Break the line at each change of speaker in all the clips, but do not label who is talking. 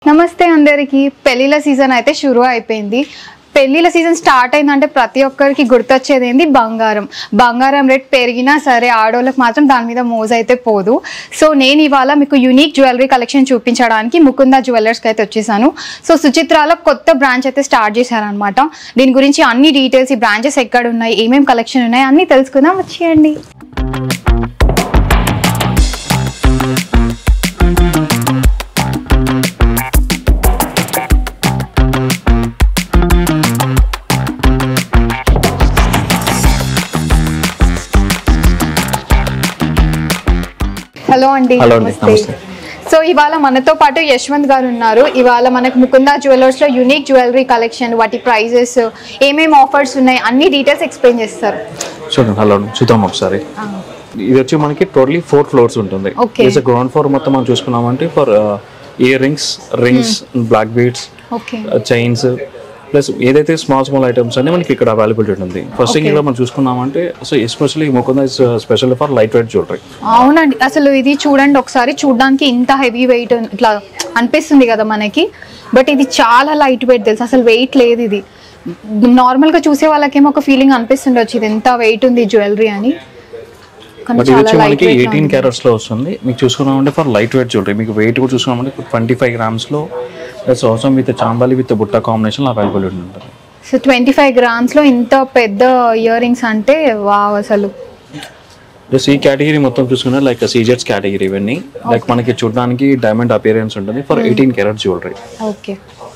నమస్తే అందరికి. పెళ్లిల సీజన్ అయితే షురూ అయిపోయింది. పెళ్లిల సీజన్ స్టార్ట్ అయిందంటే ప్రతి ఒక్కరికి గుర్తొచ్చేది ఏంది బంగారం. బంగారం రేట్ పెరిగినా సరే ఆడోళ్ళకి మాత్రం దాని మీద మోజు అయితే పోదు. సో నేను ఇవాళ మీకు యూనిక్ జ్యువెలరీ కలెక్షన్ చూపించడానికి ముకుందా జ్యువెలర్స్కి అయితే వచ్చేసాను. సో సుచిత్రాలో కొత్త బ్రాంచ్ అయితే స్టార్ట్ చేశారనమాట. దీని గురించి అన్ని డీటెయిల్స్, ఈ బ్రాంచెస్ ఎక్కడ ఉన్నాయి, ఏమేమి కలెక్షన్ ఉన్నాయి అన్నీ తెలుసుకుందాం. వచ్చేయండి. హలో అండి. సో ఇవాళ మనతో పాటు యశ్వంత్ గారు ఉన్నారు. ఇవాళ మనకు ముకుందా జ్యువెలర్స్ లో యూనిక్ జ్యువెలరీ కలెక్షన్, వాటి ప్రైజెస్, ఏమేమి ఆఫర్స్ ఉన్నాయి అన్ని డీటెయిల్స్ ఎక్స్ప్లెయిన్ చేస్తారు.
హలో చూద్దాం ఒకసారి. ఇది వచ్చి మనకి టోటలీ 4 ఫ్లోర్స్ ఉంటుంది. గ్రౌండ్ ఫ్లోర్ మొత్తం మనం చూసుకున్నామంటే for ear rings, black beads, chains plus ఏదైతే స్మాల్ ఐటమ్స్ అన్ని మనకి ఇక్కడ అవైలబిలిటీ ఉంటుంది. ఫస్ట్ థింగ్ మనం చూసుకున్నామంటే so especially Mukunda is special for light weight jewellery.
అవునండి, అసలు ఇది చూడండి ఒకసారి, చూడడానికి ఇంత హెవీ వెయిట్ ఇట్లా అనిపిస్తుంది కదా మనకి, బట్ ఇది చాలా లైట్ వెయిట్ తెలుసు, అసలు వెయిట్ లేదు. ఇది నార్మల్ గా చూసే వాళ్ళకేమో ఒక ఫీలింగ్ అనిపిస్తుండొచ్చు ఇది ఎంత వెయిట్ ఉంది జ్యువెలరీ అని.
బట్ ఇది వచ్చి మనకి 18 క్యారెట్స్ లో వస్తుంది. మీకు చూసుకున్నామంటే ఫర్ లైట్ వెయిట్ జ్యువెలరీ, మీకు వెయిట్ కూడా చూసుకున్నామంటే 25 grams లో అవసరం విత్ చాంబాలి విత్ బుట్ట కాంబినేషన్ అవైలబుల్ ఉంటుంది.
సో 25 grams లో ఇంత పెద్ద ఇయర్ రింగ్స్ అంటే వావ్. అసలు
ఈ కేటగిరీ మొత్తం చూసుకున్నా లైక్ సీజెట్స్ కేటగిరీ, ఇవన్నీ లైక్ మనకి చూడడానికి డైమండ్ అపియరెన్స్ ఉంటుంది for 18 carrot jewellery.
Okay,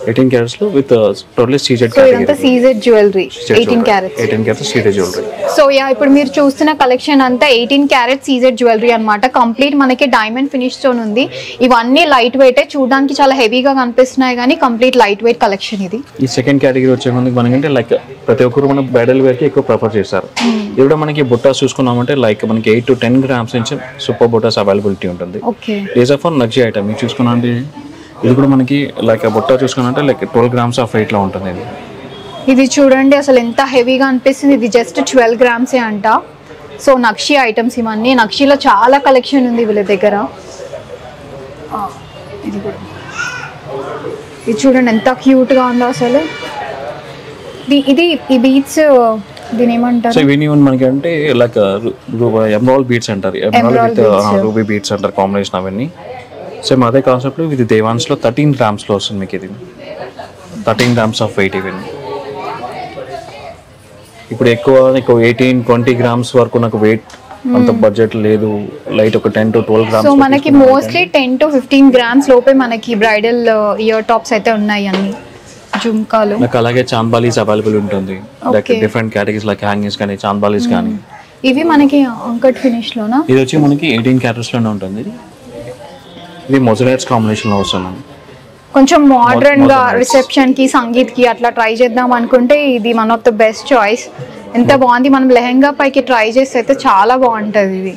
18 carats లో విత్ టోటల్లీ సీజెడ్
కేటగిరీ. ఇదంతా CZ jewellery, 18 carats
CZ jewellery.
So ఇప్పుడు మీరు చూస్తున్న కలెక్షన్ అంతా 18 carats సీజెడ్ జ్యువెలరీ అన్నమాట. కంప్లీట్ మనకి డైమండ్ ఫినిష్ తో ఉంది. ఇవన్నీ లైట్ వెయిట్, చూడడానికి చాలా హెవీగా కనిపిస్తున్నాయి కానీ కంప్లీట్ లైట్ వెయిట్ కలెక్షన్ ఇది.
ఈ సెకండ్ కేటగిరీ వచ్చే ముందు మనకంటే లైక్ ప్రతి ఒక్కరు మన బ్రైడల్ వేర్ కి ఎక్కువ ప్రిఫర్ చేస్తారు. ఇక్కడ మనకి బుట్టాస్ చూసుకున్నామంటే లైక్ మనకి 8 to 10 grams నుంచి సూపర్ బుట్టాస్ అవైలబిలిటీ ఉంటుంది. లేజర్ ఫర్ నక్షి ఐటమ్ మీకు చూసుకున్నాంటే ఇది కూడా మనకి లైక్ బుట్ట చూసుకున్నట్టే లైక్ 12 grams ఆఫ్ వెయిట్ లో ఉంటుంది.
ఇది చూడండి అసలు ఎంత హెవీగా అనిపిస్తుంది. ఇది జస్ట్ 12 grams అంట. సో నక్షి ఐటమ్స్ ఇవన్నీ, నక్షిలో చాలా కలెక్షన్ ఉంది వీళ్ళ దగ్గర. ఇది చూడండి ఎంత క్యూట్ గా ఉందో అసలు. ఇది ఈ బీట్స్ దీని ఏమంటారు?
సో ఇవన్నీ మనకి అంటే లైక్ ఎమరాల్డ్ బీట్స్ అంటారు, ఎమరాల్డ్ విత్ రూబీ బీట్స్ అంటారు కాంబినేషన్ అవన్నీ. సేమ్ అదే కాన్సెప్ట్ ఇది దేవాన్స్ లో 13 grams లో వస్తుంది మీకు. ఇది 13 grams ఆఫ్ వెయిట్. ఇవన్నీ ఇప్పుడు ఎక్కువ 18-20 grams వరకు నాకు వెయిట్ అంత బడ్జెట్ లేదు. లైట్ ఒక 10 to 12 grams.
సో మనకి మోస్ట్లీ 10 to 15 grams లోపే మనకి బ్రైడల్ ఇయర్ టాప్స్ అయితే ఉన్నాయి అన్ని జుంకాలు.
నాకు అలాగే చాంబాలీస్ అవైలబుల్ ఉంటుంది, like different categories like hangings కానీ చాంబాలీస్ కానీ.
ఇవి మనకి అంకట్ ఫినిష్ లోనా?
ఇది వచ్చి మనకి 18 carats లోనే ఉంటుంది. ఇది మొజరైట్స్ కాంబినేషన్ లో వస్తుంది.
కొంచెం మోడర్న్ గా రిసెప్షన్ కి, సంగీత్ కి అట్లా ట్రై చేద్దాం అనుకుంటే ఇది one of the best choice. ఎంత బాగుంది. మనం లెహంగా పైకి ట్రై చేస్తే అయితే చాలా బాగుంటది ఇది.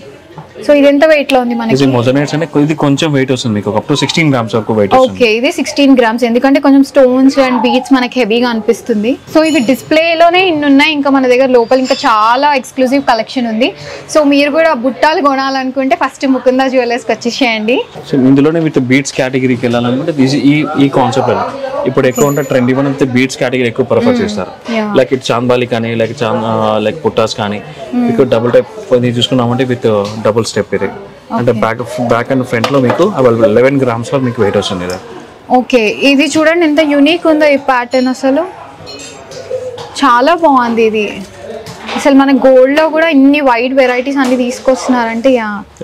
సో ఇది ఎంత వెయిట్ లో ఉంది మనకి?
ఇది మొజరైట్స్ అంటే ఇది కొంచెం వెయిట్ వస్తుంది మీకు, అప్ టు 16 grams వరకు వెయిట్ వస్తుంది.
ఓకే, ఇది 16 grams ఎందుకంటే కొంచెం స్టోన్స్ అండ్ బీడ్స్ మనకి హెవీగా అనిపిస్తుంది. సో ఇవి డిస్ప్లే లోనే ఇన్ని ఉన్నాయి, ఇంకా మన దగ్గర లోపల ఇంకా చాలా ఎక్స్క్లూజివ్ కలెక్షన్ ఉంది. సో మీరు కూడా బుట్టాలు కొనాలనుకుంటే ఫస్ట్ ముకుందా జ్యువెలర్స్ కి వచ్చేసేయండి.
సో ఇందులోనే విత్ బీడ్స్ కేటగిరీకి వెళ్ళాలనుకుంటే ఈ కాన్సెప్ట్ ఇప్పుడు ఎక్కువ ఉంటే ట్రెండ్ ఇవన్నీ విత్ బీడ్స్ కేటగిరీ ఎక్కువ ప్రిఫర్ చేస్తారు. లైక్ ఇట్ చాంబాలి కానీ లైక్ పుట్టాస్ కానీ. మీకు డబుల్ టైప్ చూసుకున్నామంటే విత్ డబుల్ స్టెప్ ఇది అంటే బ్యాక్ అండ్ ఫ్రంట్ లో మీకు 11 grams లో మీకు వెయిట్ వస్తుంది ఇది.
ఓకే, ఇది చూడండి ఎంత యూనిక్ ఉందో ఈ ప్యాటర్న్, అసలు చాలా బాగుంది ఇది. అసలు మన గోల్డ్ లో కూడా ఇన్ని వైడ్ వెరైటీస్ అన్ని తీసుకొస్తున్నారంటే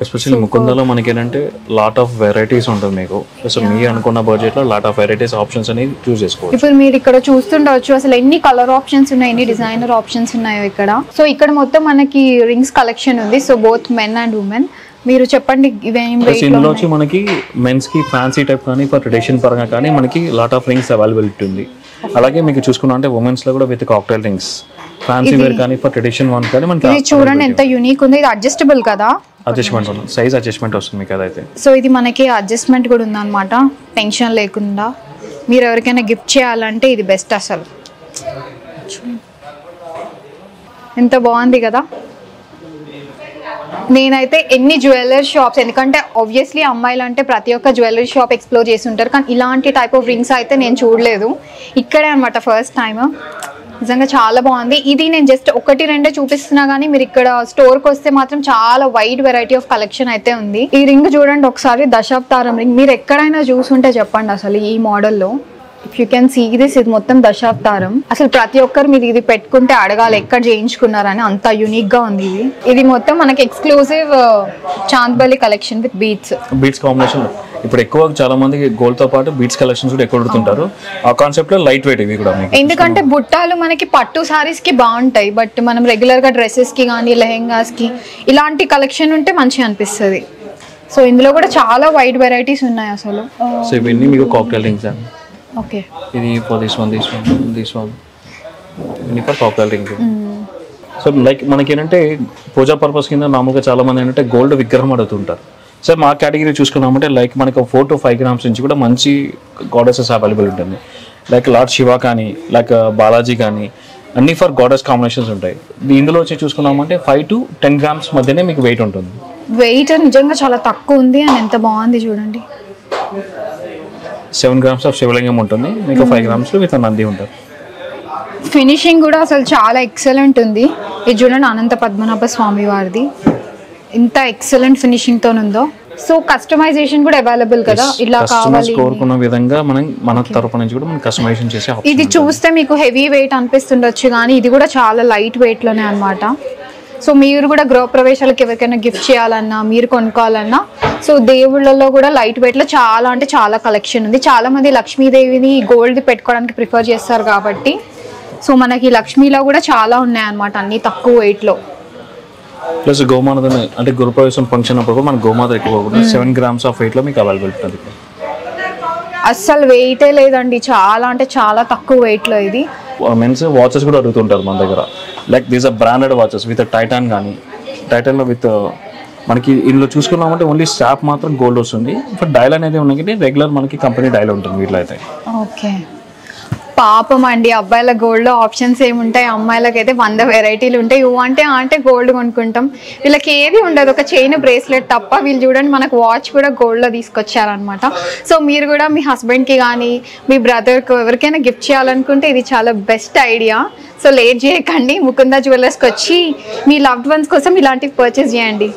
ఎస్పెషల్లీ ముకుందాలో మనకి ఏంటంటే లాట్ ఆఫ్ వెరైటీస్ ఉంటుంది మీకు. సో మీరు అనుకున్న బడ్జెట్ లో లాట్ ఆఫ్ వెరైటీస్ ఆప్షన్స్ అనేది చూస్ చేసుకోవచ్చు.
ఇప్పుడు మీరు ఇక్కడ చూస్తుండవచ్చు అసలు ఎన్ని కలర్ ఆప్షన్స్ ఉన్నాయి, ఎన్ని డిజైనర్ ఆప్షన్స్ ఉన్నాయో ఇక్కడ. సో ఇక్కడ మొత్తం మనకి రింగ్స్ కలెక్షన్ ఉంది. So both men and women. మీరు చెప్పండి ఇవేం రేట్ లో?
ఇందులో వచ్చి మనకి మెన్స్ కి ఫ్యాన్సీ టైప్ కానీ ఫర్ ట్రెడిషన్ పరంగా కానీ మనకి లాట్ ఆఫ్ రింగ్స్ అవైలబిలిటీ ఉంది. అలాగే మీకు చూసుకున్నా అంటే ఉమెన్స్ లో కూడా with cocktail rings, fancy wear కానీ ఫర్ ట్రెడిషన్ వన్ కానీ మనకి.
ఇది చూడండి ఎంత యూనిక్ ఉంది. ఇది అడ్జస్టబుల్ కదా?
అడ్జస్ట్మెంట్ ఉంది, సైజ్ అడ్జస్ట్మెంట్ వస్తుంది మీకు అదైతే.
సో ఇది మనకి అడ్జస్ట్మెంట్ కూడా ఉందన్నమాట, టెన్షన్ లేకుండా. మీరు ఎవరికైనా గిఫ్ట్ చేయాలంటే ఇది బెస్ట్ అసలు. ఎంత బాగుంది కదా. నేనైతే ఎన్ని జ్యువెలరీ షాప్స్, ఎందుకంటే ఆబ్వియస్లీ అమ్మాయిలు అంటే ప్రతి ఒక్క జ్యువెలరీ షాప్ ఎక్స్ప్లోర్ చేసి ఉంటారు, కానీ ఇలాంటి టైప్ ఆఫ్ రింగ్స్ అయితే నేను చూడలేదు. ఇక్కడే అనమాట ఫస్ట్ టైం. నిజంగా చాలా బాగుంది. ఇది నేను జస్ట్ 1-2 చూపిస్తున్నా కానీ మీరు ఇక్కడ స్టోర్కి వస్తే మాత్రం చాలా వైడ్ వెరైటీ ఆఫ్ కలెక్షన్ అయితే ఉంది. ఈ రింగ్ చూడండి ఒకసారి, దశావతారం రింగ్. మీరు ఎక్కడైనా చూసుంటే చెప్పండి అసలు ఈ మోడల్లో. If you can see this, ఇది మొత్తం దశావతారం. అసలు ప్రతి ఒక్కరు మీరు ఇది పెట్టుకుంటే అడగాలి ఎక్కడ చేయించుకున్నారని, అంత యూనిక్ గా ఉంది ఇది. ఇది మొత్తం మనకి exclusive Chandbali collection with beats
combination. ఇప్పుడు ఎక్కువ చాలా మంది గోల్డ్ తో పాటు బీట్స్ కలెక్షన్స్ కూడా ఎక్కువ పెడుతుంటారు. ఆ కాన్సెప్ట్ లో లైట్ వెయిట్ ఇవి కూడా,
ఎందుకంటే బుట్టాలు మనకి పట్టు సారీస్ కి బాగుంటాయి, బట్ మనం రెగ్యులర్ గా డ్రెస్సెస్ కి కానీ లెహెంగాస్ కి ఇలాంటి కలెక్షన్ ఉంటే మంచిగా అనిపిస్తుంది. సో ఇందులో కూడా చాలా వైడ్ వెరైటీస్ ఉన్నాయి అసలు.
సో ఇవన్నీ మీకు కాక్టైల్ రింగ్స్.
ఓకే,
ఇది ఫర్ దిస్ వన్ ఇవన్నీ for cocktail ring. So like మనకి ఏంటంటే పూజా పర్పస్ కింద నార్మల్గా చాలా మంది ఏంటంటే గోల్డ్ విగ్రహం అడుగుతుంటారు. సో మా కేటగిరీ చూసుకున్నామంటే లైక్ మనకి 4 to 5 grams నుంచి కూడా మంచి గాడెసెస్ అవైలబుల్ ఉంటుంది. లైక్ లార్డ్ శివ కానీ, లైక్ బాలాజీ కానీ, అన్ని ఫర్ గాడెస్ కాంబినేషన్స్ ఉంటాయి. ఇందులో వచ్చి చూసుకున్నామంటే 5 to 10 grams మధ్యనే మీకు వెయిట్ ఉంటుంది.
వెయిట్ నిజంగా చాలా తక్కువ ఉంది అని ఎంత బాగుంది చూడండి.
7 grams ఆఫ్ శివలింగం ఉంటుంది, మీకు 5 grams విత్ నంది ఉంటుంది.
ఫినిషింగ్ కూడా అసలు చాలా ఎక్సలెంట్ ఉంది. ఇది చూడండి అనంత పద్మనాభ స్వామి వారిది, ఇంత ఎక్సలెంట్ ఫినిషింగ్ తో ఉందో. సో కస్టమైజేషన్ కూడా అవైలబుల్ కదా, ఇలా కావాలి
కోరుకున్న విధంగా మన తరపు నుంచి కూడా మనం కస్టమైజేషన్ చేసే ఆప్షన్.
ఇది చూస్తే మీకు హెవీ వెయిట్ అనిపిస్తుండొచ్చు, కానీ ఇది కూడా చాలా లైట్ వెయిట్ లోనే అన్నమాట. సో మీరు కూడా గృహప్రవేశాలకు ఎవరికైనా గిఫ్ట్ చేయాలన్నా, మీరు కొనుక్కోవాలన్నా, సో దేవుళ్ళలో కూడా లైట్ వెయిట్ లో చాలా అంటే చాలా కలెక్షన్ ఉంది. చాలా మంది లక్ష్మీదేవిని గోల్డ్ పెట్టుకోవడానికి ప్రిఫర్ చేస్తారు కాబట్టి, సో మనకి లక్ష్మీలో కూడా చాలా ఉన్నాయన్నమాట, అన్ని తక్కువ వెయిట్ లో.
ప్లస్ గోమాత అంటే గృహప్రవేశం ఫంక్షన్ అప్పుడు మన గోమాత ఎక్కువ 7 grams ఆఫ్ వెయిట్ లో మీకు అవైలబుల్ ఉంటుంది.
అస్సలు వెయిటే లేదండి, చాలా అంటే చాలా తక్కువ వెయిట్ లో. ఇది
మెన్స్ వాచెస్ కూడా అడుగుతుంటారు మన దగ్గర. Like these are branded watches with Titan కానీ, టైటాన్లో విత్ మనకి ఇందులో చూసుకున్నామంటే ఓన్లీ స్టాప్ మాత్రం గోల్డ్ వస్తుంది. బట్ డైల్ అనేది ఉన్నది రెగ్యులర్ మనకి కంపెనీ డైల్ ఉంటుంది వీటిలో అయితే.
ఓకే, పాపం అండి అబ్బాయిల గోల్డ్లో ఆప్షన్స్ ఏముంటాయి, అమ్మాయిలకైతే 100 వెరైటీలు ఉంటాయి. అంటే గోల్డ్ కొనుక్కుంటాం, వీళ్ళకి ఏది ఉండదు, ఒక చైన్ బ్రేస్లెట్ తప్ప. వీళ్ళు చూడండి మనకు వాచ్ కూడా గోల్డ్లో తీసుకొచ్చారనమాట. సో మీరు కూడా మీ హస్బెండ్కి కానీ మీ బ్రదర్కి ఎవరికైనా గిఫ్ట్ చేయాలనుకుంటే ఇది చాలా బెస్ట్ ఐడియా. సో లేట్ చేయకండి, ముకుంద జ్యువెలర్స్కి వచ్చి మీ లవ్డ్ వన్స్ కోసం ఇలాంటివి పర్చేస్ చేయండి.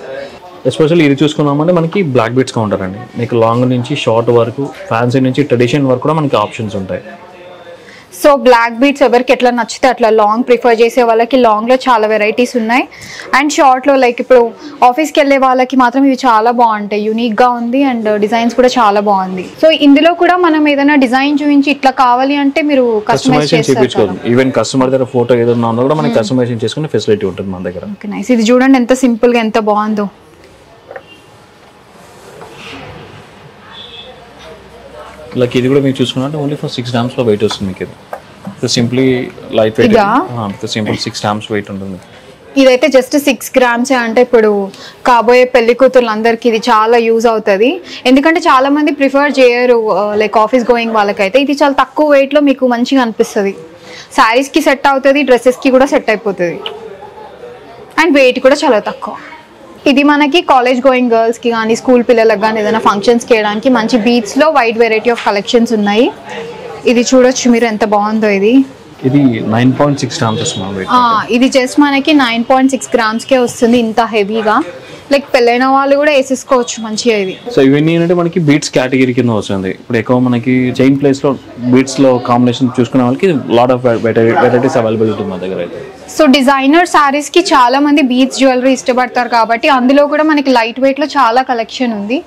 ఎస్పెషల్లీ ఇది చూసుకున్నామంటే మనకి బ్లాక్ బీట్స్ కౌంటర్ అండి. మీకు లాంగ్ నుంచి షార్ట్ వరకు, ఫ్యాన్సీ నుంచి ట్రెడిషన్ వరకు కూడా మనకి ఆప్షన్స్ ఉంటాయి.
సో బ్లాక్ బీట్స్ ఎవరికి ఎట్లా నచ్చితే అట్లా, లాంగ్ ప్రిఫర్ చేసే వాళ్ళకి లాంగ్లో చాలా వెరైటీస్ ఉన్నాయి. అండ్ షార్ట్లో లైక్ ఇప్పుడు ఆఫీస్కి వెళ్ళే వాళ్ళకి మాత్రం ఇవి చాలా బాగుంటాయి, యూనిక్గా ఉంది. అండ్ డిజైన్స్ కూడా చాలా బాగుంది. సో ఇందులో కూడా మనం ఏదైనా డిజైన్ చూపించి ఇట్లా కావాలి అంటే మీరు కస్టమైజేషన్
చేయించుకోవాలి. ఈవెన్ కస్టమర్ దగ్గర ఫోటో ఏదైనా ఉన్నా కూడా మనకి కస్టమైజేషన్ చేసుకునే ఫెసిలిటీ ఉంటుంది మన దగ్గర.
Okay, nice. ఇది చూడండి ఎంత సింపుల్గా ఎంత బాగుందో.
లైక్ ఇది కూడా మీరు చూసుకున్నట్టు ఓన్లీ ఫర్ 6 grams లో వెయిట్ వస్తుంది మీకు. ఇది simply light weight, simple 6 grams weight ఉంటుంది.
ఇదైతే జస్ట్ 6 grams అంటే ఇప్పుడు కాబోయే పెళ్లి కూతుర్లందరికీ ఇది చాలా యూజ్ అవుతుంది. ఎందుకంటే చాలా మంది ప్రిఫర్ చేయరు లైక్ ఆఫీస్ గోయింగ్ వాళ్ళకైతే. ఇది చాలా తక్కువ వెయిట్ లో మీకు మంచిగా అనిపిస్తుంది, శారీస్ కి సెట్ అవుతుంది, డ్రెస్సెస్ కి కూడా సెట్ అయిపోతుంది. అండ్ వెయిట్ కూడా చాలా తక్కువ. ఇది మనకి కాలేజ్ గోయింగ్ గర్ల్స్ కి కానీ, స్కూల్ పిల్లలకు కానీ ఏదైనా ఫంక్షన్స్ కి వేయడానికి మంచి బీట్స్ లో వైడ్ వెరైటీ ఆఫ్ కలెక్షన్స్ ఉన్నాయి. ఇది చూడొచ్చు మీరు ఎంత బాగుందో. ఇది
9.6 grams వస్తుంది.
ఇది జస్ట్ మనకి 9.6 grams కే వస్తుంది, ఇంత హెవీగా. లైక్ పెళ్ళైన వాళ్ళు కూడా వేసేసుకోవచ్చు మంచిగా ఇది.
సో ఇవన్నీ ఏంటంటే మనకి బీట్స్ కేటగిరీ కింద వస్తుంది. ఇప్పుడు ఎక్కువ మనకి చైన్ ప్లేస్ లో బీట్స్ లో కాంబినేషన్ చూసుకునే వాళ్ళకి లాట్ ఆఫ్ వెరైటీస్ అవైలబుల్ ఉంటుంది మన దగ్గర అయితే.
సో డిజైనర్ శారీస్ కి చాలా మంది బీట్స్ జ్యువెలరీ ఇష్టపడతారు కాబట్టి అందులో కూడా మనకి లైట్ వెయిట్ లో చాలా కలెక్షన్ ఉంది.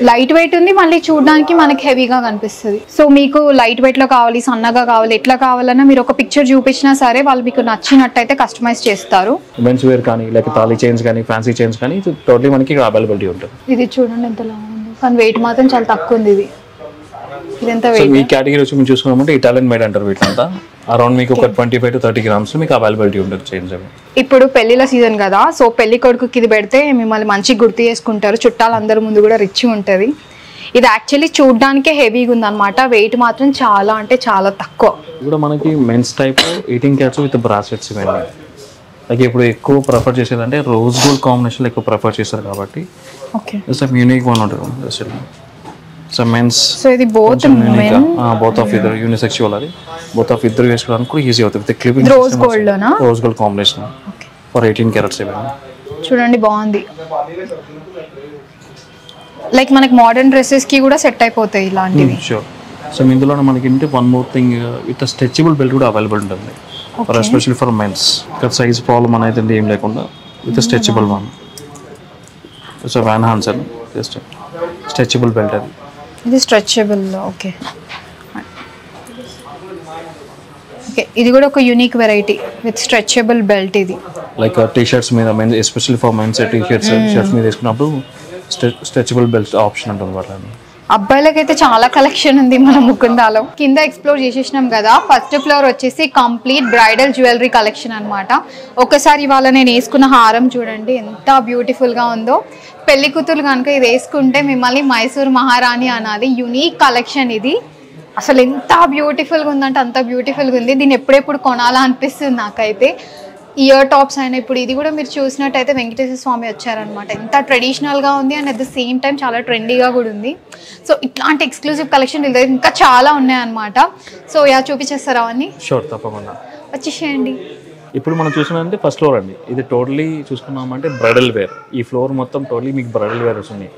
లైట్ వెయిట్ ఉంది, మళ్ళీ చూడడానికి మనకి హెవీగా కనిపిస్తుంది. సో మీకు లైట్ వెయిట్ లో కావాలి, సన్నగా కావాలి, ఎట్లా కావాలన్నా మీరు ఒక పిక్చర్ చూపించినా సరే వాళ్ళు మీకు నచ్చినట్టయితే కస్టమైజ్ చేస్తారు.
మెన్స్ వేర్ కానీ, లేక తాళీ చైన్స్ కానీ, ఫ్యాన్సీ చైన్స్ కానీ టోటలీ మనకి అవైలబిలిటీ ఉంటుంది.
ఇది చూడండి ఎంత లాంగ్ ఉంది, కానీ వెయిట్ మాత్రం చాలా తక్కువ ఉంది. ఇది ఎంత వెయిట్?
ఈ కేటగిరీ వచ్చి మేము చూసుకున్నామంటే ఇటాలియన్ మేడ్ అంటారు వీటింతా. అరౌండ్ మీకు ఒక 25 to 30 grams మీకు అవైలబిలిటీ ఉంటుంది చైన్స్ అవి.
ఇప్పుడు పెళ్లిల సీజన్ కదా, సో పెళ్లి కొడుకుకి ఇది పెడితే మిమ్మల్ని మంచిగా గుర్తు చేసుకుంటారు, చుట్టాలు అందరి ముందు కూడా రిచ్ ఉంటుంది. ఇది యాక్చువల్లీ చూడడానికే హెవీగా ఉంది అనమాట, వెయిట్ మాత్రం చాలా అంటే చాలా తక్కువ.
కూడా మనకి mens type 18 carats with bracelets ఇవన్నీ. లైక్ ఇప్పుడు ఎక్కువ ప్రిఫర్ చేసేదంటే రోజ్ గోల్డ్ కాంబినేషన్ ఎక్కువ ప్రిఫర్ చేస్తారు కాబట్టి
ఓకే
సమ్ యూనిక్ వన్ ఉంటుంది. సో మెన్స్
సో ఇది బోత్
బోత్ ఆఫ్ ఇద్దరు యూనిసెక్చువల్, అది బోత్ ఆఫ్ ఇద్దరు వేసుకోవడానికి కూడా ఈజీ అవుతుంది. విత్ క్లిప్పింగ్
రోజ్ గోల్డ్ లోనా?
Rose gold combination for 18 carats ఇవ్వండి.
చూడండి బాగుంది. లైక్ మనకి మోడర్న్ డ్రెస్సెస్ కి కూడా సెట్ అయిపోతాయి ఇలాంటివి.
షూర్. సో ఇందులో మనకి ఏంటి one more thing, with stretchable belt కూడా అవైలబుల్ ఉంటుంది ఫర్ ఎస్పెషల్లీ ఫర్ మెన్స్. ఇక్కడ సైజ్ ప్రాబ్లం అనేది ఏం లేకుండా with stretchable one. So Van Heusen just stretchable belt అది.
ఇది స్ట్రెచబుల్. ఓకే ఓకే, ఇది కూడా ఒక unique variety with stretchable belt. ఇది
లైక్ టీ షర్ట్స్ మీద mens, especially for mens T shirts మీద వేసుకున్నప్పుడు స్ట్రెచబుల్ బెల్ట్ ఆప్షన్ ఉంటుంది వాళ్ళ.
అబ్బాయిలకైతే చాలా కలెక్షన్ ఉంది మన ముకుందాలో. కింద ఎక్స్ప్లోర్ చేసేసినాం కదా. ఫస్ట్ ఫ్లోర్ వచ్చేసి కంప్లీట్ బ్రైడల్ జ్యువెలరీ కలెక్షన్ అనమాట. ఒకసారి ఇవాళ నేను వేసుకున్న హారం చూడండి ఎంత బ్యూటిఫుల్గా ఉందో. పెళ్లి కూతురు కనుక ఇది వేసుకుంటే మిమ్మల్ని మైసూర్ మహారాణి అనాలి. యూనిక్ కలెక్షన్ ఇది. అసలు ఎంత బ్యూటిఫుల్గా ఉందంటే అంత బ్యూటిఫుల్గా ఉంది. దీన్ని ఎప్పుడెప్పుడు కొనాలా అనిపిస్తుంది నాకైతే. ఇయర్ టాప్స్ అయినా ఇప్పుడు ఇది కూడా మీరు చూసినట్టయితే వెంకటేశ్వర స్వామి వచ్చారనమాట. ఎంత ట్రెడిషనల్గా ఉంది and at the same time చాలా ట్రెండీగా కూడా ఉంది. సో ఇట్లాంటి ఎక్స్క్లూజివ్ కలెక్షన్ వీళ్ళ దగ్గర ఇంకా చాలా ఉన్నాయన్నమాట. సో చూపించేస్తారా అవన్నీ?
షూర్, తప్పకుండా
వచ్చేసేయండి.
ఇప్పుడు మనం చూసినంటే ఫస్ట్ ఫ్లోర్ అండి. ఇది టోటలీ చూసుకున్నామంటే బ్రైడల్ వేర్. ఈ ఫ్లోర్ మొత్తం టోటలీ మీకు బ్రైడల్ వేర్ వస్తుంది.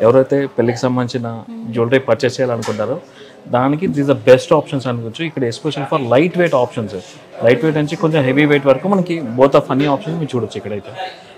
ఎవరైతే పెళ్ళికి సంబంధించిన జ్యువెలరీ పర్చేస్ చేయాలనుకుంటారో దానికి దిస్ ద బెస్ట్ ఆప్షన్స్ అనుకోవచ్చు. ఇక్కడ special for light weight options, light weight నుంచి కొంచెం హెవీ వెయిట్ వరకు మనకి బోత్ ఆఫ్ అన్ని ఆప్షన్స్ మీరు చూడొచ్చు ఇక్కడైతే.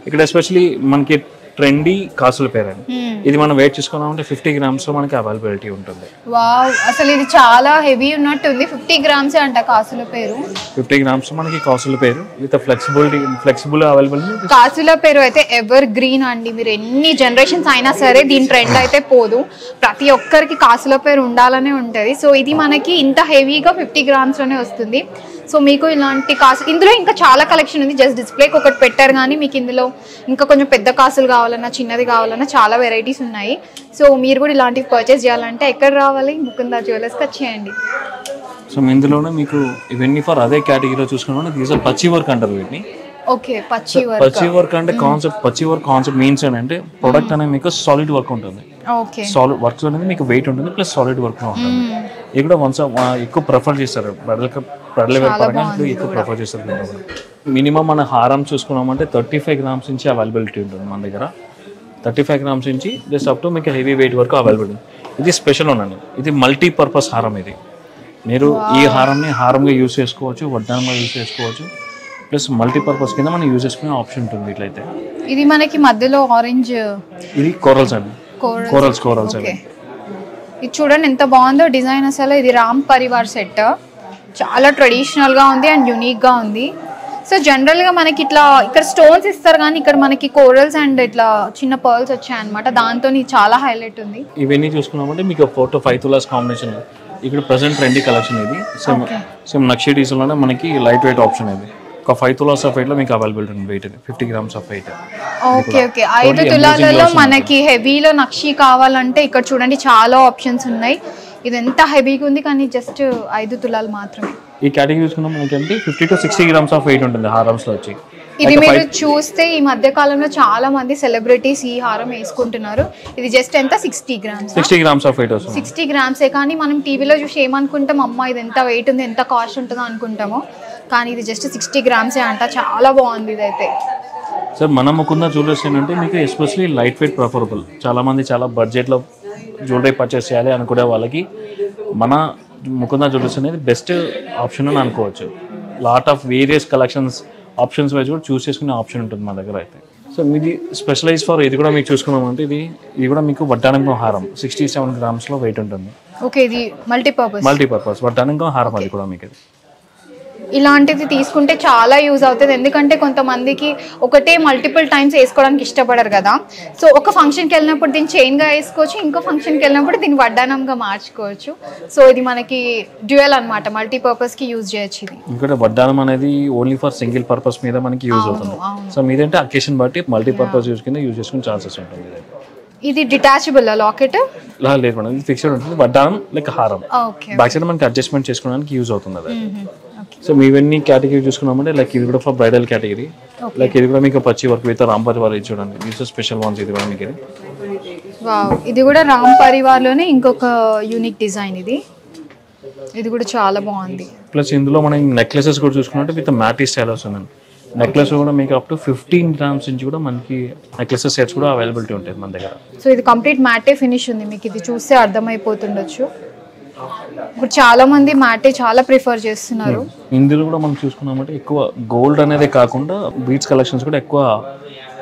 ఇక్కడ ఎస్పెషలీ మనకి ట్రెండీ కాసుల పేరు అండి. ఇది మనం వెయిట్ చేసుకున్నామంటే 50 grams లో మనకి అవైలబిలిటీ ఉంటుంది.
వావ్, అసలు ఇది చాలా హెవీ ఉన్నట్టుంది. 50 grams అంట కాసుల పేరు.
50 grams మనకి కాసుల పేరు విత్ ఫ్లెక్సిబుల్ అవైలబిలిటీ.
కాసుల పేరు అయితే ఎవర్ గ్రీన్ అండి. మీరు ఎన్ని జనరేషన్స్ అయినా సరే దీని ట్రెండ్ అయితే పోదు. ప్రతి ఒక్కరికి కాసుల పేరు ఉండాలనే ఉంటుంది. సో ఇది మనకి ఇంత హెవీగా 50 grams లోనే వస్తుంది. సో మీకు ఇలాంటి కాసు, ఇందులో ఇంకా చాలా కలెక్షన్ ఉంది. జస్ట్ డిస్ప్లేకి ఒకటి పెట్టారు కానీ మీకు ఇందులో ఇంకా కొంచెం పెద్ద కాసులు కావాలన్నా చిన్నది కావాలన్నా చాలా వెరైటీస్ ఉన్నాయి. సో మీరు కూడా ఇలాంటివి పర్చేస్ చేయాలంటే ఎక్కడ రావాలి? ముకుందా జ్యువెలర్స్కి వచ్చేయండి.
సో ఇందులోనే మీకు ఇవన్నీ ఫర్ అదే కేటగిరీలో చూసుకున్నా దీస్ ఆర్ పచ్చి వర్క్ అంటారు వీటిని.
ఓకే, పచ్చి
వర్క్ అంటే పచ్చి వర్క్ కాన్సెప్ట్ మీన్స్ ఏంటంటే ప్రొడక్ట్ అనేది మీకు సాలిడ్ వర్క్ ఉంటుంది.
ఓకే,
సాలిడ్ వర్క్ అనేది మీకు వెయిట్ ఉంటుంది ప్లస్ సాలిడ్ వర్క్ ఉంటుంది. ఇది కూడా వన్స్ ఎక్కువ ప్రిఫర్ చేస్తారు బ్రైడల్ వేర్ పరంగా ఎక్కువ ప్రిఫర్ చేస్తారు. మినిమం మన హారం చూసుకున్నామంటే 35 grams నుంచి అవైలబిలిటీ ఉంటుంది మన దగ్గర. 35 grams నుంచి జస్ట్ అప్ టు మీకు హెవీ వెయిట్ వరకు అవైలబిలిటీ. ఇది స్పెషల్ ఉందండి. ఇది మల్టీపర్పస్ హారం. ఇది మీరు ఈ హారంగా యూజ్ చేసుకోవచ్చు, వడ్డానంగా యూజ్ చేసుకోవచ్చు, ప్లస్ మల్టీపర్పస్ కింద మనం యూజ్ చేసుకునే ఆప్షన్ ఉంటుంది. ఇట్లయితే
ఇది మనకి మధ్యలో ఆరెంజ్,
ఇది కోరల్స్ అండి. కోరల్స్ అండి.
ఇది చూడండి ఎంత బాగుందో డిజైన్. అసలు ఇది రామ్ పరివార్ సెట్. చాలా ట్రెడిషనల్గా ఉంది అండ్ యూనిక్గా ఉంది. సో జనరల్గా మనకి ఇట్లా ఇక్కడ స్టోన్స్ ఇస్తారు కానీ ఇక్కడ మనకి కోరల్స్ అండ్ ఇట్లా చిన్న పర్ల్స్ వచ్చాయన్నమాట. దాంతో చాలా హైలైట్ ఉంది.
ఇవన్నీ చూసుకున్నామంటే మీకు 4 to 5 తులాస్ కాంబినేషన్. ఇక్కడ ప్రెసెంట్ ట్రెండీ కలెక్షన్ ఇది. సేమ్ నక్షి డీజిల్లోనే మనకి లైట్ వెయిట్ ఆప్షన్ ఇది. ఒక 5 tulas ఆఫ్ వెయిట్లో మీకు అవైలబిలిటీ ఉంది. Weight 50 grams of weight.
Okay, 5 తులాలలో మనకి హెవీలో నక్షి కావాలంటే ఇక్కడ చూడండి చాలా ఆప్షన్స్ ఉన్నాయి. ఇది ఎంత హెవీగా ఉంది కానీ జస్ట్ 5 తులాలు మాత్రమే.
ఈ కేటగిరీ చూసుకున్నాం మనకి 50 to 60 grams ఆఫ్ వెయిట్ ఉంటుంది హారమ్స్ లో వచ్చి.
ఇది మీరు చూస్తే ఈ మధ్య కాలంలో చాలా మంది సెలబ్రిటీస్ ఈ హారం వేసుకుంటున్నారు. ఇది జస్ట్ ఎంత 60 grams.
60 grams ఆఫ్ వెయిట్ వస్తుంది.
60 grams కానీ మనం టీవీలో చూసి ఏమనుకుంటాం, అమ్మ ఇది ఎంత వెయిట్ ఉంది, ఎంత కాస్ట్ ఉంటుందో అనుకుంటామో. కానీ ఇది జస్ట్ 60 grams అంట. చాలా బాగుంది ఇదైతే.
సార్ మన ముకుందా జ్యువెలర్స్ ఏంటంటే మీకు ఎస్పెషల్లీ లైట్ వెయిట్ ప్రిఫరబుల్. చాలా మంది చాలా బడ్జెట్లో జ్యువెలరీ పర్చేస్ చేయాలి అనుకునే వాళ్ళకి మన ముకుందా జ్యువెలర్స్ అనేది బెస్ట్ ఆప్షన్ అని అనుకోవచ్చు. Lot of various collections options wise కూడా చూస్ చేసుకునే ఆప్షన్ ఉంటుంది మన దగ్గర అయితే. సో మీది స్పెషలైజ్ ఫర్ ఇది కూడా మీకు చూసుకున్నామంటే ఇది కూడా మీకు వడ్డానంగం హారం 67 grams లో వెయిట్ ఉంటుంది.
ఓకే, ఇది మల్టీపర్పస్
వడ్డానంగం హారం. అది కూడా మీకు
ఇలాంటిది తీసుకుంటే చాలా యూజ్ అవుతుంది. ఎందుకంటే కొంతమందికి ఒకటే మల్టిపుల్ టైమ్స్ వేసుకోవడానికి ఇష్టపడరు కదా. సో ఒక ఫంక్షన్కి వెళ్ళినప్పుడు దీన్ని చైన్గా వేసుకోవచ్చు, ఇంకో ఫంక్షన్కి వెళ్ళినప్పుడు దీన్ని వడ్డానంగా మార్చుకోవచ్చు. సో ఇది మనకి డ్యూయల్ అనమాట, మల్టీపర్పస్కి యూజ్ చేయొచ్చు. ఇది
ఇంకోటి వడ్డానం అనేది ఓన్లీ ఫర్ సింగిల్ పర్పస్ మీద మనకి యూజ్ అవుతుంది. సో మీదంటే అకేషన్ బట్టి మల్టీపర్పస్ యూజ్ కింద యూజ్ చేసుకునే ఛాన్సెస్ ఉంటుంది.
ఇది డిటాచబుల్ లాకెట్?
లేదు మేడం, ఇది ఫిక్స్డ్ ఉంటుంది. వడ్డానం లైక్ హారం.
ఓకే.
బ్యాక్ సైడ్ మనకి అడ్జస్ట్మెంట్ చేసుకోవడానికి యూజ్ అవుతుంది అది. సో మీవన్నీ కేటగిరీ చూసుకున్నామంటే లైక్ ఇది కూడా ఫర్ బ్రైడల్ కేటగిరీ. లైక్ ఇది కూడా మీకు పచ్చి వర్క్ విత్ రామ్ పరివార్ ఇది చూడండి. ఇది స్పెషల్ వన్స్ ఇది కూడా మీకు.
వావ్, ఇది కూడా రామ్ పరివార్ లోనే ఇంకొక యూనిక్ డిజైన్ ఇది. ఇది కూడా చాలా బాగుంది.
ప్లస్ ఇందులో మనం నెక్లెసెస్ కూడా చూసుకున్నట్టు విత్ మ్యాటీ స్టైల్ వస్తుందండి. నెక్లెస్ కూడా మీకు అప్ టు 15 grams నుంచి కూడా మనకి నెక్లెసెస్ సెట్స్ కూడా అవైలబిలిటీ ఉంటుంది మన దగ్గర.
సో ఇది కంప్లీట్ మ్యాటే ఫినిష్ ఉంది, మీకు ఇది చూస్తే అర్థమైపోతుండొచ్చు. ఇప్పుడు చాలా మంది మ్యాటే చాలా ప్రిఫర్ చేస్తున్నారు.
ఇందులో కూడా మనం చూసుకున్నామంటే ఎక్కువ గోల్డ్ అనేది కాకుండా బీట్స్ కలెక్షన్స్ కూడా ఎక్కువ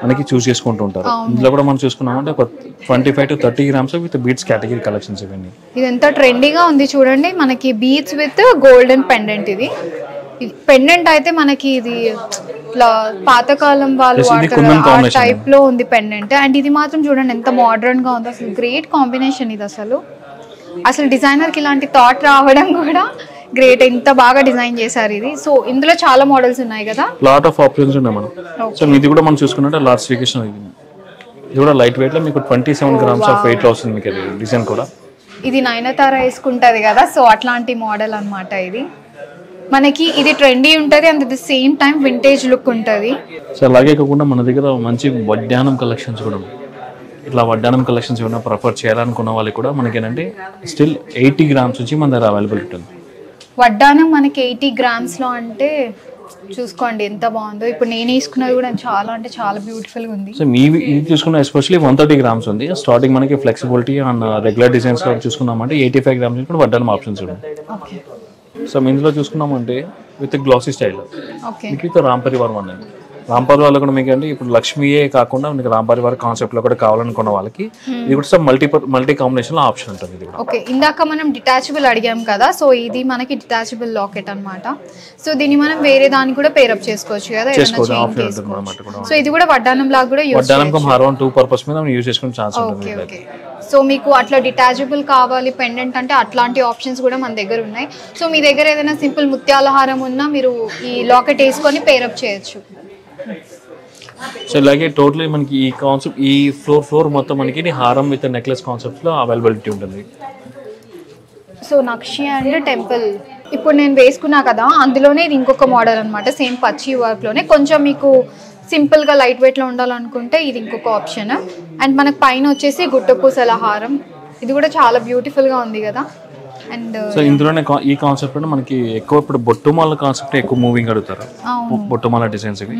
మనకి చూస్ చేసుకుంటూ ఉంటారు. ఇందులో కూడా మనం చూసుకున్నామంటే ఒక 25 to 30 grams with beats category collections ఇవన్నీ.
ఇది ఎంత ట్రెండీగా ఉంది చూడండి, మనకి బీట్స్ విత్ గోల్డెన్ పెండెంట్. ఇది పెండెంట్ అయితే మనకి ఇది ఇట్లా పాతకాలం వాళ్ళు వాడతారు టైప్ లో ఉంది పెండెంట్. అండ్ ఇది మాత్రం చూడండి ఎంత మోడర్న్ గా ఉంది, అసలు గ్రేట్ కాంబినేషన్ ఇది. అసలు డిజైనర్ కి ఇలాంటి థాట్ రావడం కూడా గ్రేట్, ఎంత బాగా డిజైన్ చేశారు ఇది. సో ఇందులో చాలా మోడల్స్ ఉన్నాయి కదా,
లాట్ ఆఫ్ ఆప్షన్స్ ఉన్నాయి మనం. సో ఇది కూడా మనం చూసుకున్నట్టు లాస్ట్ స్పెసిఫికేషన్ ఇది కూడా లైట్ వెయిట్ లో మీకు 27 grams ఆఫ్ వెయిట్ వస్తుంది మీకు. ఇది డిజైన్ కూడా
ఇది నయనతార వేసుకుంటది కదా, సో అట్లాంటి మోడల్ అన్నమాట ఇది. మనకి ఇది ట్రెండీ ఉంటది and at the same time vintage look ఉంటది.
సో అలాగే కాకుండా మన దగ్గర మంచి వడ్డానం కలెక్షన్స్ కూడా ఉన్నాయి. ఇట్లా వడ్డానం కలెక్షన్స్ ఏమైనా ప్రిఫర్ చేయాలనుకున్న వాళ్ళకి కూడా మనకి ఏంటంటే స్టిల్ 80 grams నుంచి మన దగ్గర అవైలబిలిటీ ఉంది.
వడ్డానం మనకి 80 grams లో అంటే చూసుకోండి ఎంత బాగుందో. ఇప్పుడు నేను వేసుకున్నది కూడా చాలా అంటే చాలా బ్యూటిఫుల్ గా ఉంది.
సో ఇది చూసుకున్న ఎస్పెషల్లీ 130 grams ఉంది. స్టార్టింగ్ మనకి ఫ్లెక్సిబిలిటీ అండ్ రెగ్యులర్ డిజైన్స్ చూసుకున్నామంటే 85 grams కూడా వడ్డానం ఆప్షన్స్ ఉన్నాయి.
ఓకే.
సో ఇందులో చూసుకున్నామంటే విత్ గ్లాసీ స్టైల్ మీకు విత్ రామ్ పరివార్ ఉన్నాయి. రామ్ పరివార్ కూడా మీకు అంటే ఇప్పుడు లక్ష్మీయే కాకుండా మీకు రామ్ పరివార్ కాన్సెప్ట్ లో కూడా కావాలనుకున్న వాళ్ళకి ఇది కూడా మల్టీ కాంబినేషన్ లో ఆప్షన్ ఉంటుంది. ఇది కూడా
ఓకే. ఇందాక మనం డిటాచబుల్ అడిగాం కదా, సో ఇది మనకి డిటాచబుల్ లాకెట్ అన్నమాట. సో దీన్ని మనం వేరే దానికి కూడా పేరప్ చేసుకోవచ్చు కదా, సో ఇది కూడా వడ్డానం లాగా కూడా యూస్
వడ్డానం హారం 2 పర్పస్ మీద మనం యూస్ చేసుకునే ఛాన్స్ ఉంటుంది.
ఓకే. సో మీకు అట్లా డిటాచబుల్ కావాలి పెండెంట్ అంటే అట్లాంటి ఆప్షన్స్ కూడా మన దగ్గర ఉన్నాయి. సో మీ దగ్గర ఏదైనా సింపుల్ ముత్యాల హారం ఉన్నా మీరు ఈ లాకెట్ వేసుకొని పేరప్ చేయొచ్చు.
సో ఇలాగే టోటలీ మనకి ఈ కాన్సెప్ట్ ఈ ఫ్లోర్ మొత్తం మనకి హారం విత్ నెక్లెస్ కాన్సెప్ట్స్ లో అవైలబిలిటీ ఉంటుంది.
సో నక్షి అండ్ టెంపుల్ ఇప్పుడు నేను వేసుకున్నా కదా, అందులోనే ఇది ఇంకొక మోడల్ అనమాట. సేమ్ పచ్చి వర్క్ లోనే కొంచెం మీకు సింపుల్ గా లైట్ వెయిట్ లో ఉండాలనుకుంటే ఇది ఇంకొక ఆప్షన్. అండ్ మనకు పైన వచ్చేసి గుట్టపూసల హారం, ఇది కూడా చాలా బ్యూటిఫుల్ గా ఉంది కదా. అండ్
సో ఇందులోనే ఈ కాన్సెప్ట్ మనకి ఎక్కువ ఇప్పుడు బొట్టుమాల కాన్సెప్ట్ ఎక్కువ మూవింగ్ అడుగుతారు, బొట్టుమాల డిజైన్స్ ఇవి.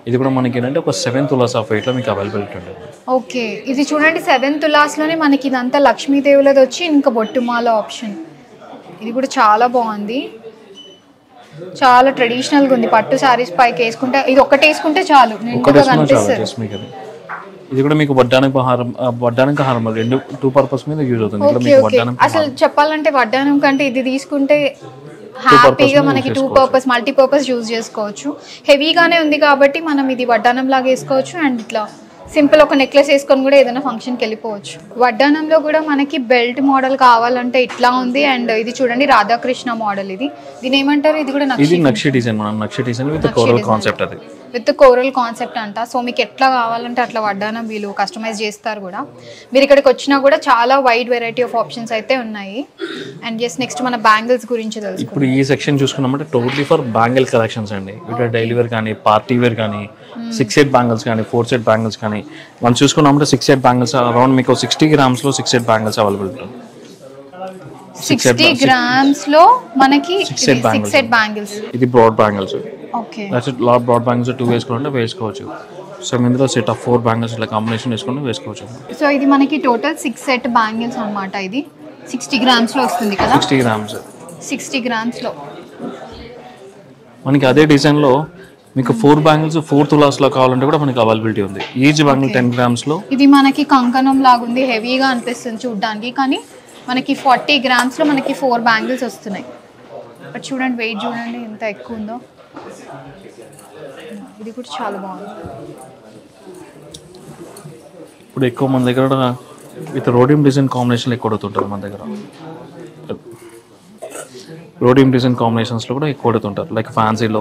ఇది కూడా మనకి ఏంటంటే ఒక 7 tulas ఆఫ్ వెయిట్ లో మీకు అవైలబిలిటీ ఉంటుంది.
ఓకే. ఇది చూడండి 7 tulas లోనే మనకి ఇదంతా లక్ష్మీదేవులది వచ్చి ఇంకా బొట్టుమాల ఆప్షన్. ఇది కూడా చాలా బాగుంది, చాలా ట్రెడిషనల్ గా ఉంది. పట్టు సారీస్ పైకి వేసుకుంటే ఇది ఒక్కటి వేసుకుంటే చాలు నిండుగా కనిపిస్తుంది.
ఇది కూడా మీకు వడ్డానం హారం రెండు 2 పర్పస్ మీద యూజ్ అవుతుంది.
అసలు చెప్పాలంటే వడ్డానం కంటే ఇది తీసుకుంటే హ్యాపీగా మనకి 2 పర్పస్ మల్టీపర్పస్ యూజ్ చేసుకోవచ్చు. హెవీగానే ఉంది కాబట్టి మనం ఇది వడ్డానం లాగా వేసుకోవచ్చు. అండ్ ఇట్లా సింపుల్ ఒక నెక్లెస్ వేసుకొని కూడా ఏదైనా ఫంక్షన్కి వెళ్ళిపోవచ్చు. వడ్డానంలో కూడా మనకి బెల్ట్ మోడల్ కావాలంటే ఇట్లా ఉంది. అండ్ ఇది చూడండి రాధాకృష్ణ మోడల్. దీని ఏమంటారు? ఇది కూడా
నక్షి డిజైన్ విత్ కోరల్ కాన్సెప్ట్. అది
విత్ కోరల్ కాన్సెప్ట్ అంట. సో మీకు ఎట్లా కావాలంటే అట్లా వడ్డానం వీళ్ళు కస్టమైజ్ చేస్తారు కూడా. మీరు ఇక్కడికి వచ్చినా కూడా చాలా వైడ్ వెరైటీ ఆఫ్ ఆప్షన్స్ అయితే ఉన్నాయి. అండ్ జస్ట్ నెక్స్ట్ మన బ్యాంగిల్స్ గురించి తెలుసు.
ఇప్పుడు ఈ సెక్షన్ చూసుకున్నామంటే టోటలీ ఫర్ బ్యాంగిల్ కలెక్షన్స్ అండి. ఇట్లా డైలీ వేర్ కానీ, పార్టీ వేర్ కానీ, 6 set బ్యాంగిల్స్ కానీ, 4 set బ్యాంగిల్స్ కానీ మనం చూసుకున్నామంటే 6 set బ్యాంగిల్స్ అరౌండ్ మీకు 60 grams లో 6 set బ్యాంగిల్స్ అవైలబుల్ ఉంటుంది.
60 grams లో మనకి 6 set బ్యాంగిల్స్.
ఇది broad bangles.
Okay.
Broad bangles 2 వేసుకోవాలంటే వేసుకోవచ్చు. సో ఇందులో సెట్ ఆఫ్ 4 బ్యాంగిల్స్ ఇట్లా కాంబినేషన్ వేసుకుంటే వేసుకోవచ్చు.
సో ఇది మనకి టోటల్ 6 set బ్యాంగిల్స్ అన్నమాట. ఇది 60 grams లో వస్తుంది కదా.
60 grams
60 grams లో
మనకి అదే డిజైన్ లో మీకు 4 బ్యాంగిల్స్ 4 tulas లో కావాలంటే కూడా మనకి అవైలబిలిటీ ఉంది. ఈచ్ బ్యాంగిల్ 10 grams లో.
ఇది మనకి కంకణం లాగా ఉంది, హెవీగా అనిపిస్తుంది చూడడానికి, కానీ మనకి 40 grams లో మనకి 4 బ్యాంగిల్స్ వస్తున్నాయి. బట్ చూడండి వెయిట్ చూడండి ఎంత ఎక్కువ ఉందో. ఇది కూడా చాలా బాగుంది.
ఇప్పుడు ఎక్కువ మన దగ్గర విత్ రోడియం డిజైన్ కాంబినేషన్ ఎక్కువ అవుతుంటారు మన దగ్గర. రోడియం డిజైన్ కాంబినేషన్స్ లో కూడా ఎక్కువ కొడుతుంటారు. లైక్ ఫ్యాన్సీలో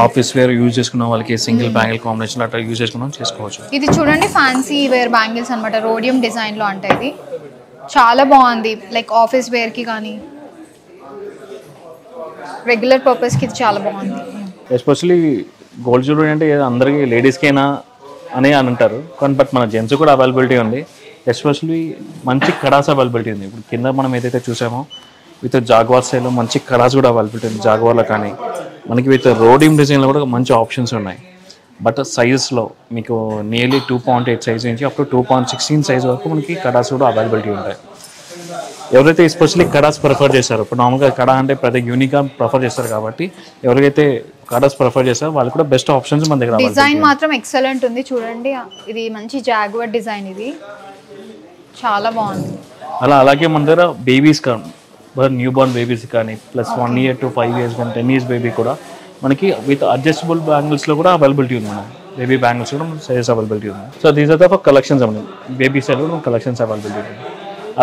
ఆఫీస్ వేర్ యూజ్ చేసుకున్న వాళ్ళకి సింగిల్ బ్యాంగిల్ కాంబినేషన్ అట్లా యూజ్ చేసుకున్నాం చేసుకోవచ్చు.
ఇది చూడండి ఫ్యాన్సీ వేర్ బ్యాంగిల్స్ అనమాట, రోడియం డిజైన్ లో అంటే ఇది చాలా బాగుంది. లైక్ ఆఫీస్ వేర్ కి కానీ రెగ్యులర్ పర్పస్ కి ఇది చాలా బాగుంది.
ఎస్పెషల్లీ గోల్డ్ జ్యువెలరీ అంటే అందరికీ లేడీస్కేనా అని అంటారు, కానీ బట్ మన జెంట్స్ కూడా అవైలబిలిటీ ఉంది. ఎస్పెషల్లీ మంచి కడాస్ అవైలబిలిటీ ఉంది. ఇప్పుడు కింద మనం ఏదైతే చూసామో విత్ జాగ్వార్ స్టైల్లో మంచి కడాస్ కూడా అవైలబిలిటీ ఉంది. జాగ్వార్లో కానీ మనకి విత్ రోడియం డిజైన్లో కూడా మంచి ఆప్షన్స్ ఉన్నాయి. బట్ సైజెస్లో మీకు నియర్లీ 2.8 సైజ్ నుంచి అప్ టు 2.16 సైజ్ వరకు మనకి కడాస్ కూడా అవైలబిలిటీ ఉంటాయి. ఎవరైతే ఎస్పెషల్లీ కడాస్ ప్రిఫర్ చేస్తారో, ఇప్పుడు నార్మల్గా కడా అంటే ప్రతి యూనిక్గా ప్రిఫర్ చేస్తారు కాబట్టి ఎవరికైతే కడాస్ ప్రిఫర్ చేస్తారో వాళ్ళు కూడా బెస్ట్ ఆప్షన్స్ మన దగ్గర.
డిజైన్ మాత్రం ఎక్సలెంట్ ఉంది చూడండి, ఇది మంచి జాగ్వార్ డిజైన్, ఇది చాలా బాగుంది.
అలాగే మన దగ్గర బేబీస్ కానీ న్యూ బోర్న్ బేబీస్ కానీ ప్లస్ 1 year to 5 years కానీ 10 years బేబీ కూడా మనకి విత్ అడ్జస్టబుల్ బ్యాంగిల్స్లో కూడా అవైలబిలిటీ ఉంది. మన బేబీ బ్యాంగిల్స్ కూడా సైజెస్ అవైలబిలిటీ ఉంది. So these are the collections అన్నమాట, బేబీ సైడ్ కూడా కలెక్షన్స్ అవైలబిలిటీ ఉంది.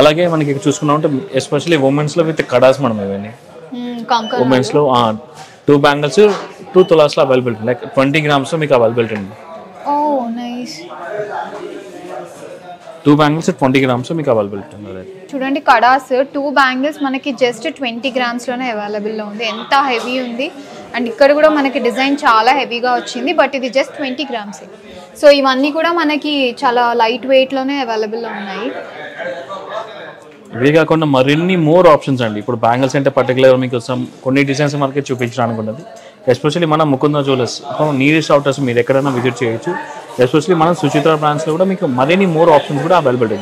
అలాగే మనకి చూసుకున్నామంటే ఎస్పెషల్లీ ఉమెన్స్లో విత్ కడాస్ మనం ఇవన్నీ ఉమెన్స్లో 2 బ్యాంగిల్స్ 2 తులాస్లో అవైలబిలిటీ, లైక్ 20 grams మీకు అవైలబిలిటీ ఉంది. 2 బ్యాంగిల్స్ 20 grams మీకు అవైలబిలిటీ ఉంది.
చూడండి కడాస్ 2 బ్యాంగిల్స్ మనకి జస్ట్ 20 grams లోనే అవైలబుల్లో ఉంది. ఎంత హెవీ ఉంది, అండ్ ఇక్కడ కూడా మనకి డిజైన్ చాలా హెవీగా వచ్చింది, బట్ ఇది జస్ట్ 20 grams. సో ఇవన్నీ కూడా మనకి చాలా లైట్ వెయిట్లోనే అవైలబుల్లో ఉన్నాయి.
ఇవే కాకుండా మరిన్ని మోర్ ఆప్షన్స్ అండి. ఇప్పుడు బ్యాంగిల్స్ అంటే పర్టికులర్ మీకు కొన్ని డిజైన్స్ మనకి చూపించడానికి ఉన్నది. ఎస్పెషల్లీ మన ముకుంద జ్యువెలర్స్ నియరెస్ట్ అవుటర్స్ మీరు ఎక్కడైనా విజిట్ చేయొచ్చు. ఎస్పెషల్లీ మన సుచిత్ర బ్రాంచ్లో కూడా మీకు మరిన్ని మోర్ ఆప్షన్స్ కూడా అవైలబిలిటీ.